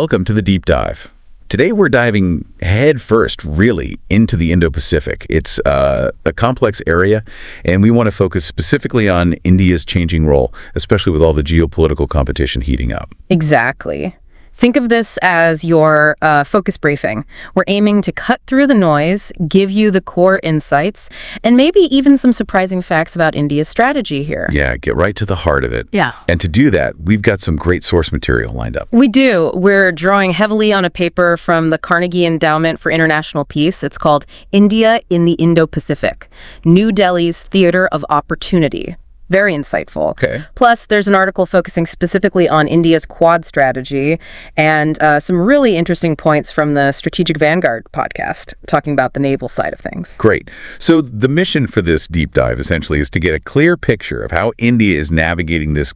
Welcome to the Deep Dive. Today we're diving head first, really, into the Indo-Pacific. It's a complex area, and we want to focus specifically on India's changing role, especially with all the geopolitical competition heating up. Exactly. Think of this as your focus briefing. We're aiming to cut through the noise, give you the core insights, and maybe even some surprising facts about India's strategy here. Yeah, get right to the heart of it. Yeah. And to do that, we've got some great source material lined up. We do. We're drawing heavily on a paper from the Carnegie Endowment for International Peace. It's called India in the Indo-Pacific, New Delhi's Theater of Opportunity. Very insightful. Okay. Plus, there's an article focusing specifically on India's Quad strategy and some really interesting points from the Strategic Vanguard podcast talking about the naval side of things. Great. So the mission for this deep dive essentially is to get a clear picture of how India is navigating this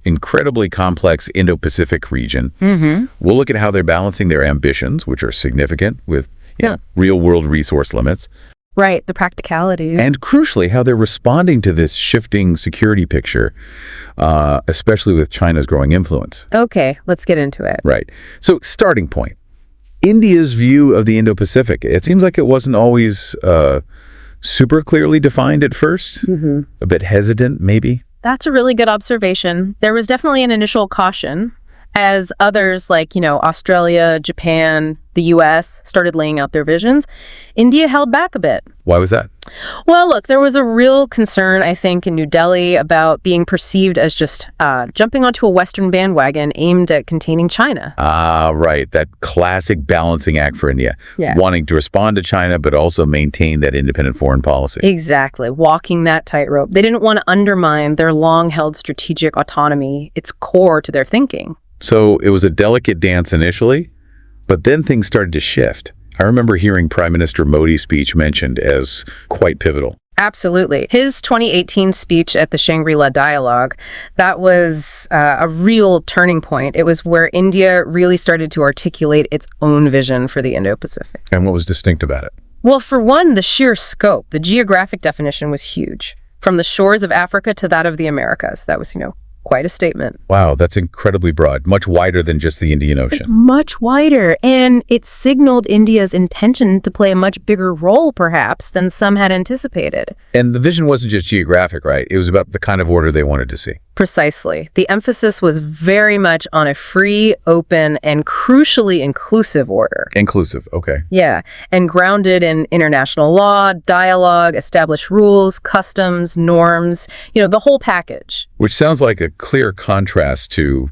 incredibly complex Indo-Pacific region. Mm-hmm. We'll look at how they're balancing their ambitions, which are significant with real-world resource limits. Right, the practicalities. And crucially, how they're responding to this shifting security picture, especially with China's growing influence. Okay, let's get into it. Right. So, starting point. India's view of the Indo-Pacific. It seems like it wasn't always super clearly defined at first. Mm-hmm. A bit hesitant, maybe. That's a really good observation. There was definitely an initial caution as others like, Australia, Japan, the U.S. started laying out their visions. India held back a bit. Why was that? Well, look, there was a real concern, I think, in New Delhi about being perceived as just jumping onto a Western bandwagon aimed at containing China. Right. That classic balancing act for India. Yeah. Wanting to respond to China, but also maintain that independent foreign policy. Exactly. Walking that tightrope. They didn't want to undermine their long-held strategic autonomy. It's core to their thinking. So it was a delicate dance initially, but then things started to shift. I remember hearing Prime Minister Modi's speech mentioned as quite pivotal. Absolutely. His 2018 speech at the Shangri-La Dialogue, that was a real turning point. It was where India really started to articulate its own vision for the Indo-Pacific. And what was distinct about it? Well, for one, the sheer scope, the geographic definition was huge. From the shores of Africa to that of the Americas. That was, quite a statement. Wow, that's incredibly broad, much wider than just the Indian Ocean. Much wider, and it signaled India's intention to play a much bigger role, perhaps, than some had anticipated. And the vision wasn't just geographic, right? It was about the kind of order they wanted to see. Precisely. The emphasis was very much on a free, open, and crucially inclusive order. Inclusive, okay. Yeah, and grounded in international law, dialogue, established rules, customs, norms, the whole package. Which sounds like a clear contrast to,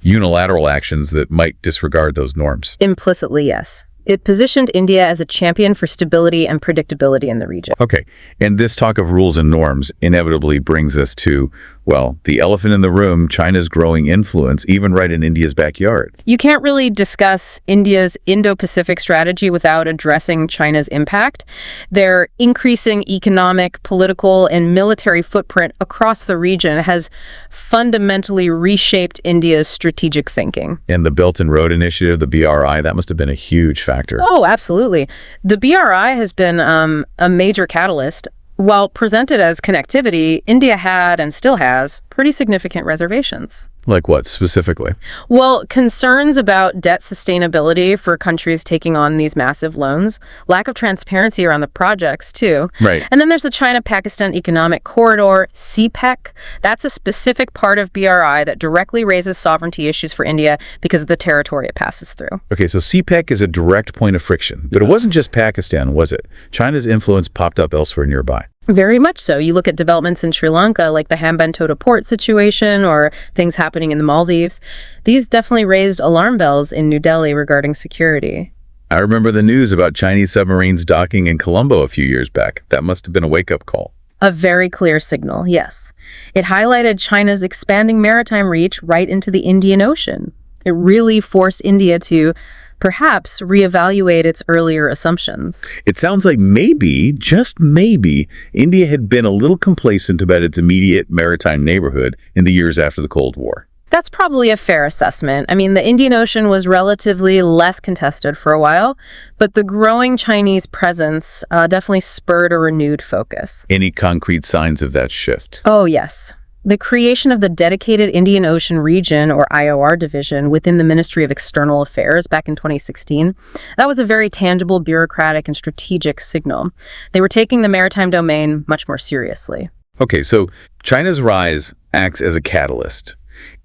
unilateral actions that might disregard those norms. Implicitly, yes. It positioned India as a champion for stability and predictability in the region. Okay, and this talk of rules and norms inevitably brings us to, the elephant in the room, China's growing influence, even right in India's backyard. You can't really discuss India's Indo-Pacific strategy without addressing China's impact. Their increasing economic, political, and military footprint across the region has fundamentally reshaped India's strategic thinking. And the Belt and Road Initiative, the BRI, that must have been a huge factor. Oh, absolutely. The BRI has been a major catalyst. While presented as connectivity, India had and still has pretty significant reservations. Like what, specifically? Well, concerns about debt sustainability for countries taking on these massive loans, lack of transparency around the projects, too. Right. And then there's the China-Pakistan Economic Corridor, CPEC. That's a specific part of BRI that directly raises sovereignty issues for India because of the territory it passes through. Okay, so CPEC is a direct point of friction. But it wasn't just Pakistan, was it? China's influence popped up elsewhere nearby. Very much so. You look at developments in Sri Lanka, like the Hambantota port situation or things happening in the Maldives. These definitely raised alarm bells in New Delhi regarding security. I remember the news about Chinese submarines docking in Colombo a few years back. That must have been a wake-up call. A very clear signal, yes. It highlighted China's expanding maritime reach right into the Indian Ocean. It really forced India to perhaps reevaluate its earlier assumptions. It sounds like maybe, just maybe, India had been a little complacent about its immediate maritime neighborhood in the years after the Cold War. That's probably a fair assessment. I mean, the Indian Ocean was relatively less contested for a while, but the growing Chinese presence definitely spurred a renewed focus. Any concrete signs of that shift? Oh, yes. The creation of the dedicated Indian Ocean Region, or IOR division, within the Ministry of External Affairs back in 2016, that was a very tangible bureaucratic and strategic signal. They were taking the maritime domain much more seriously. Okay, so China's rise acts as a catalyst.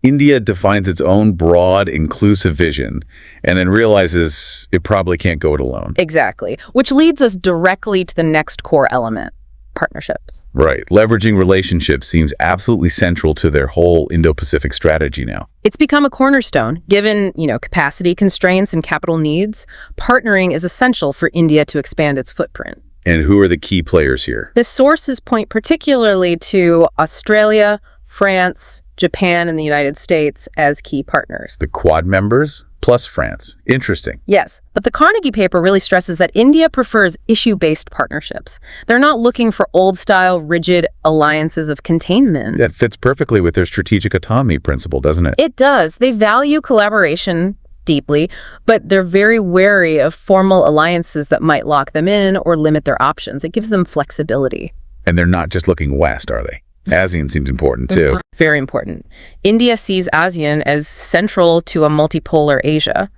India defines its own broad, inclusive vision and then realizes it probably can't go it alone. Exactly, which leads us directly to the next core element, partnerships. Right. Leveraging relationships seems absolutely central to their whole Indo-Pacific strategy now. It's become a cornerstone. Given, capacity constraints and capital needs, partnering is essential for India to expand its footprint. And who are the key players here? The sources point particularly to Australia, France, Japan, and the United States as key partners. The Quad members plus France. Interesting. Yes, but the Carnegie paper really stresses that India prefers issue-based partnerships. They're not looking for old-style, rigid alliances of containment. That fits perfectly with their strategic autonomy principle, doesn't it? It does. They value collaboration deeply, but they're very wary of formal alliances that might lock them in or limit their options. It gives them flexibility. And they're not just looking west, are they? ASEAN seems important, too. Very important. India sees ASEAN as central to a multipolar Asia,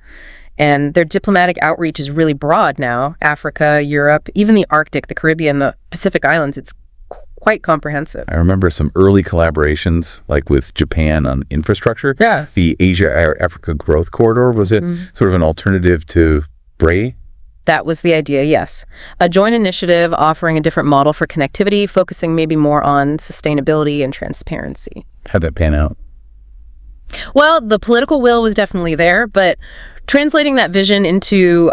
and their diplomatic outreach is really broad now. Africa, Europe, even the Arctic, the Caribbean, the Pacific Islands, it's quite comprehensive. I remember some early collaborations, like with Japan on infrastructure. Yeah. The Asia-Africa Growth Corridor, was it sort of an alternative to BRICS? That was the idea, yes. A joint initiative offering a different model for connectivity, focusing maybe more on sustainability and transparency. How'd that pan out? Well, the political will was definitely there, but translating that vision into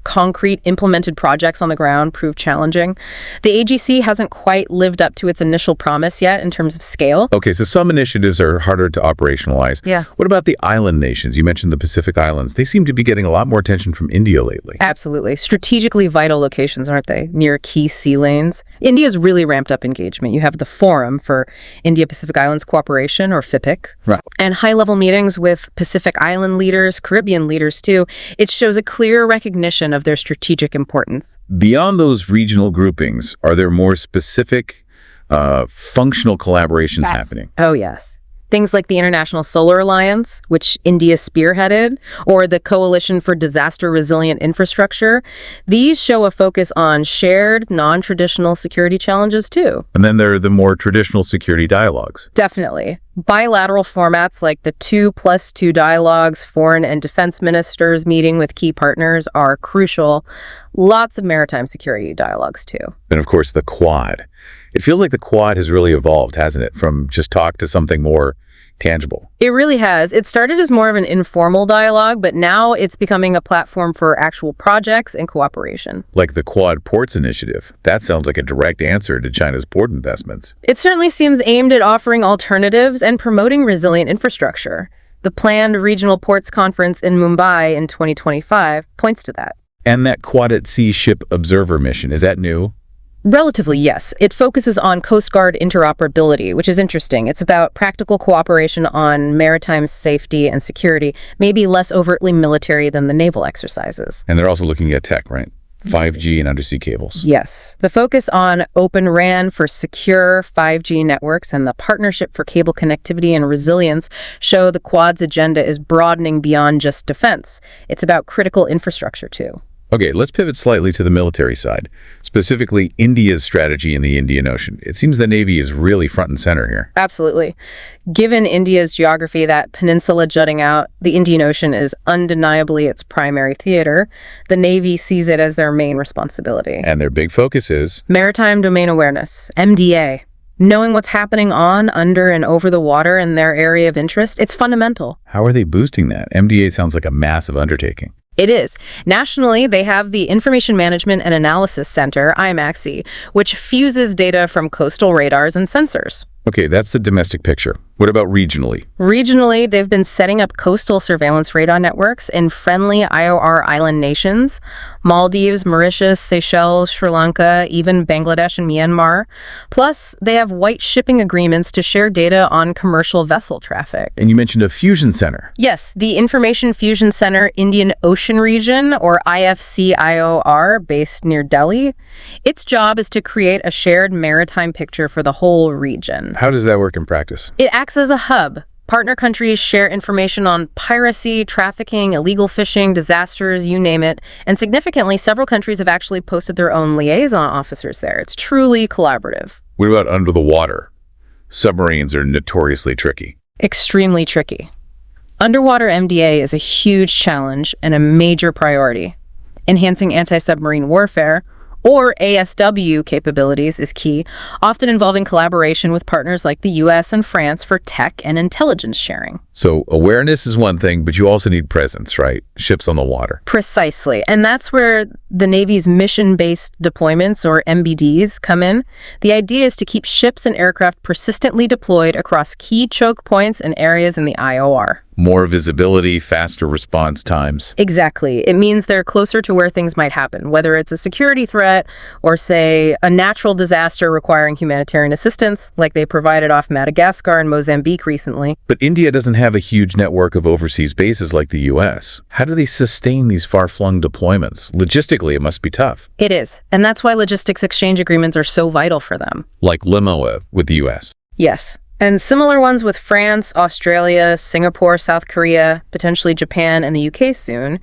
concrete implemented projects on the ground proved challenging. The AGC hasn't quite lived up to its initial promise yet in terms of scale. Okay, so some initiatives are harder to operationalize. Yeah. What about the island nations? You mentioned the Pacific Islands. They seem to be getting a lot more attention from India lately. Absolutely. Strategically vital locations, aren't they? Near key sea lanes. India's really ramped up engagement. You have the Forum for India-Pacific Islands Cooperation, or FIPIC, Right. and high-level meetings with Pacific Island leaders, Caribbean leaders too. It shows a clear recognition of their strategic importance. Beyond those regional groupings, are there more specific functional collaborations happening? Oh, yes. Things like the International Solar Alliance, which India spearheaded, or the Coalition for Disaster Resilient Infrastructure. These show a focus on shared, non-traditional security challenges, too. And then there are the more traditional security dialogues. Definitely. Bilateral formats like the 2+2 dialogues, foreign and defense ministers meeting with key partners are crucial. Lots of maritime security dialogues, too. And of course, the Quad. It feels like the Quad has really evolved, hasn't it? From just talk to something more tangible. It really has. It started as more of an informal dialogue, but now it's becoming a platform for actual projects and cooperation. Like the Quad Ports Initiative. That sounds like a direct answer to China's port investments. It certainly seems aimed at offering alternatives and promoting resilient infrastructure. The planned Regional Ports Conference in Mumbai in 2025 points to that. And that Quad at Sea Ship Observer mission, is that new? Relatively, yes. It focuses on Coast Guard interoperability, which is interesting. It's about practical cooperation on maritime safety and security, maybe less overtly military than the naval exercises. And they're also looking at tech, right? 5G and undersea cables. Yes. The focus on Open RAN for secure 5G networks and the Partnership for Cable Connectivity and Resilience show the Quad's agenda is broadening beyond just defense. It's about critical infrastructure, too. Okay, let's pivot slightly to the military side, specifically India's strategy in the Indian Ocean. It seems the Navy is really front and center here. Absolutely. Given India's geography, that peninsula jutting out, the Indian Ocean is undeniably its primary theater. The Navy sees it as their main responsibility. And their big focus is Maritime Domain Awareness, MDA. Knowing what's happening on, under, and over the water in their area of interest, it's fundamental. how are they boosting that? MDA sounds like a massive undertaking. It is. Nationally, they have the Information Management and Analysis Center, IMAXI, which fuses data from coastal radars and sensors. Okay, that's the domestic picture. What about regionally? Regionally, they've been setting up coastal surveillance radar networks in friendly IOR island nations, Maldives, Mauritius, Seychelles, Sri Lanka, even Bangladesh and Myanmar. Plus, they have white shipping agreements to share data on commercial vessel traffic. And you mentioned a fusion center. Yes, the Information Fusion Center Indian Ocean Region, or IFC-IOR, based near Delhi. Its job is to create a shared maritime picture for the whole region. How does that work in practice? It acts as a hub. Partner countries share information on piracy, trafficking, illegal fishing, disasters, you name it. And significantly, several countries have actually posted their own liaison officers there. It's truly collaborative. What about under the water? Submarines are notoriously tricky. Extremely tricky. Underwater MDA is a huge challenge and a major priority. Enhancing anti-submarine warfare, or ASW capabilities, is key, often involving collaboration with partners like the US and France for tech and intelligence sharing. So awareness is one thing, but you also need presence, right? Ships on the water. Precisely. And that's where the Navy's mission-based deployments, or MBDs, come in. The idea is to keep ships and aircraft persistently deployed across key choke points and areas in the IOR. More visibility, faster response times. Exactly. It means they're closer to where things might happen, whether it's a security threat or, say, a natural disaster requiring humanitarian assistance, like they provided off Madagascar and Mozambique recently. But India doesn't have a huge network of overseas bases like the US. How do they sustain these far-flung deployments? Logistically, it must be tough. It is. And that's why logistics exchange agreements are so vital for them. Like LIMOA with the US. Yes. And similar ones with France, Australia, Singapore, South Korea, potentially Japan, and the UK soon.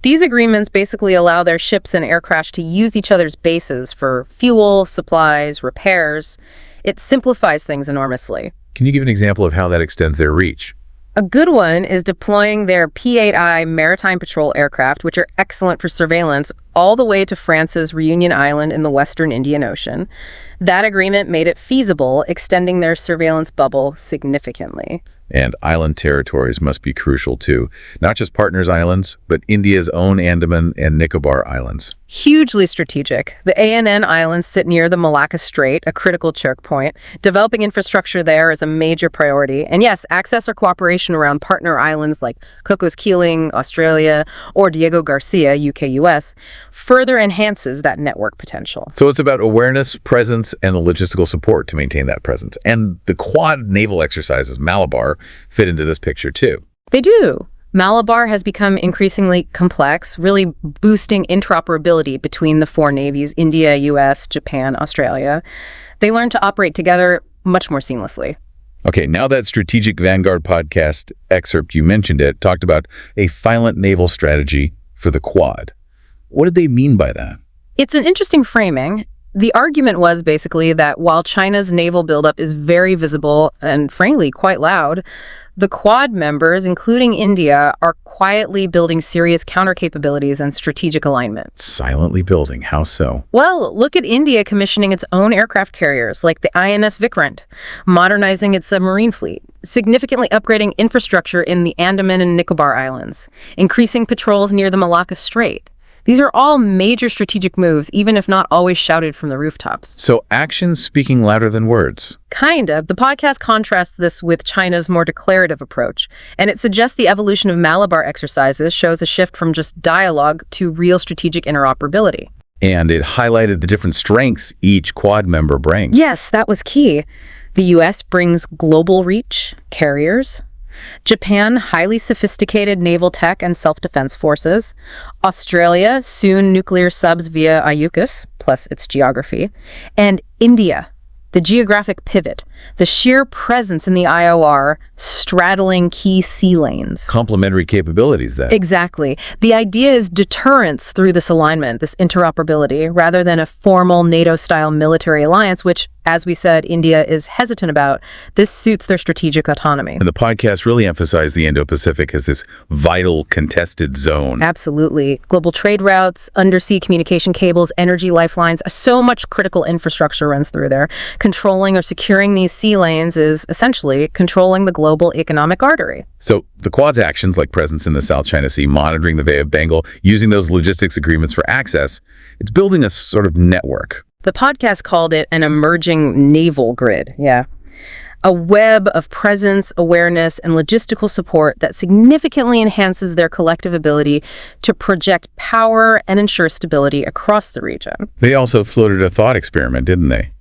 These agreements basically allow their ships and aircraft to use each other's bases for fuel, supplies, repairs. It simplifies things enormously. Can you give an example of how that extends their reach? A good one is deploying their P-8I maritime patrol aircraft, which are excellent for surveillance, all the way to France's Reunion Island in the western Indian Ocean. That agreement made it feasible, extending their surveillance bubble significantly. And island territories must be crucial too. Not just partners' islands, but India's own Andaman and Nicobar Islands. Hugely strategic. The ANN Islands sit near the Malacca Strait, a critical choke point. Developing infrastructure there is a major priority. And yes, access or cooperation around partner islands like Cocos Keeling, Australia, or Diego Garcia, UK-US, further enhances that network potential. So it's about awareness, presence, and the logistical support to maintain that presence. And the Quad naval exercises, Malabar, fit into this picture too. They do. Malabar has become increasingly complex, really boosting interoperability between the four navies, India, US, Japan, Australia. They learn to operate together much more seamlessly. Okay, now that Strategic Vanguard podcast excerpt, you mentioned it, talked about a silent naval strategy for the Quad. What did they mean by that? It's an interesting framing. The argument was basically that while China's naval buildup is very visible and, frankly, quite loud, the Quad members, including India, are quietly building serious counter-capabilities and strategic alignment. Silently building. How so? Well, look at India commissioning its own aircraft carriers, like the INS Vikrant, modernizing its submarine fleet, significantly upgrading infrastructure in the Andaman and Nicobar Islands, increasing patrols near the Malacca Strait. These are all major strategic moves, even if not always shouted from the rooftops. So actions speaking louder than words. Kind of. The podcast contrasts this with China's more declarative approach, and it suggests the evolution of Malabar Exercises shows a shift from just dialogue to real strategic interoperability. And it highlighted the different strengths each Quad member brings. Yes, that was key. The U.S. brings global reach, carriers. Japan, highly sophisticated naval tech and self-defense forces. Australia, soon nuclear subs via AUKUS, plus its geography. And India, the geographic pivot, the sheer presence in the IOR, straddling key sea lanes. Complementary capabilities, then. Exactly. The idea is deterrence through this alignment, this interoperability, rather than a formal NATO-style military alliance, which, as we said, India is hesitant about. This suits their strategic autonomy. And the podcast really emphasized the Indo-Pacific as this vital, contested zone. Absolutely. Global trade routes, undersea communication cables, energy lifelines, so much critical infrastructure runs through there. Controlling or securing these sea lanes is essentially controlling the global economic artery. So the Quad's actions, like presence in the South China Sea, monitoring the Bay of Bengal, using those logistics agreements for access, it's building a sort of network. The podcast called it an emerging naval grid. Yeah. a web of presence, awareness, and logistical support that significantly enhances their collective ability to project power and ensure stability across the region. They also floated a thought experiment, didn't they?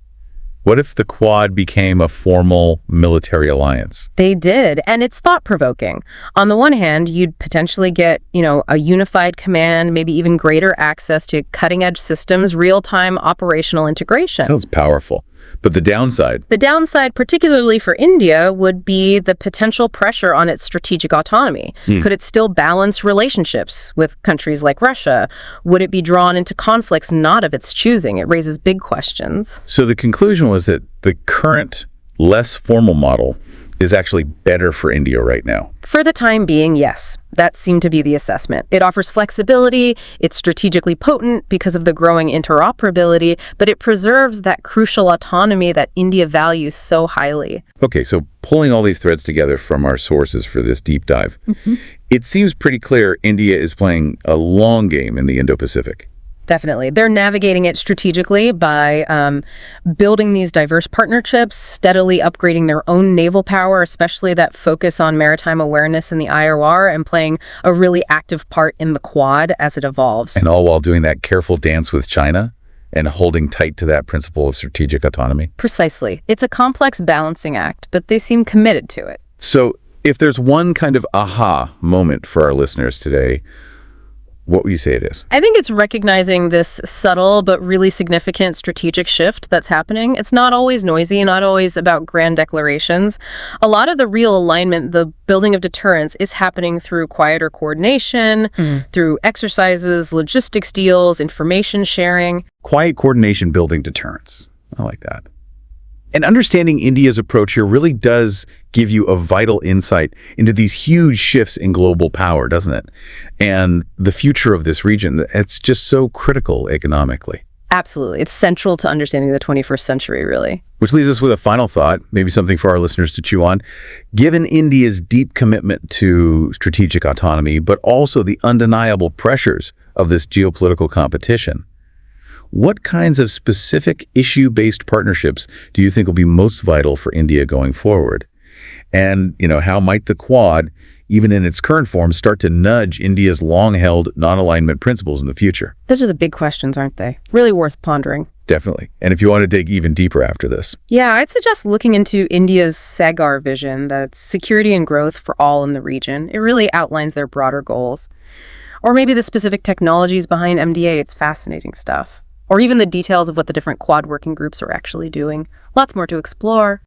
What if the Quad became a formal military alliance? They did, and it's thought-provoking. On the one hand, you'd potentially get, a unified command, maybe even greater access to cutting-edge systems, real-time operational integration. Sounds powerful. But the downside? The downside, particularly for India, would be the potential pressure on its strategic autonomy. Could it still balance relationships with countries like Russia? Would it be drawn into conflicts not of its choosing? It raises big questions. So the conclusion was that the current, less formal model is actually better for India right now. For the time being, yes. That seemed to be the assessment. It offers flexibility, it's strategically potent because of the growing interoperability, but it preserves that crucial autonomy that India values so highly. Okay, so pulling all these threads together from our sources for this deep dive, it seems pretty clear India is playing a long game in the Indo-Pacific. Definitely. They're navigating it strategically by building these diverse partnerships, steadily upgrading their own naval power, especially that focus on maritime awareness in the IOR, and playing a really active part in the Quad as it evolves. And all while doing that careful dance with China and holding tight to that principle of strategic autonomy. Precisely. It's a complex balancing act, but they seem committed to it. So if there's one kind of aha moment for our listeners today, what would you say it is? I think it's recognizing this subtle but really significant strategic shift that's happening. It's not always noisy, not always about grand declarations. A lot of the real alignment, the building of deterrence, is happening through quieter coordination, through exercises, logistics deals, information sharing. Quiet coordination building deterrence. I like that. And understanding India's approach here really does give you a vital insight into these huge shifts in global power, doesn't it? And the future of this region, it's just so critical economically. Absolutely. It's central to understanding the 21st century, really. Which leaves us with a final thought, maybe something for our listeners to chew on. Given India's deep commitment to strategic autonomy, but also the undeniable pressures of this geopolitical competition, what kinds of specific issue-based partnerships do you think will be most vital for India going forward? And, how might the Quad, even in its current form, start to nudge India's long-held non-alignment principles in the future? Those are the big questions, aren't they? Really worth pondering. Definitely. And if you want to dig even deeper after this. Yeah, I'd suggest looking into India's Sagar vision, that's security and growth for all in the region. It really outlines their broader goals. Or maybe the specific technologies behind MDA. It's fascinating stuff. Or even the details of what the different Quad working groups are actually doing. Lots more to explore.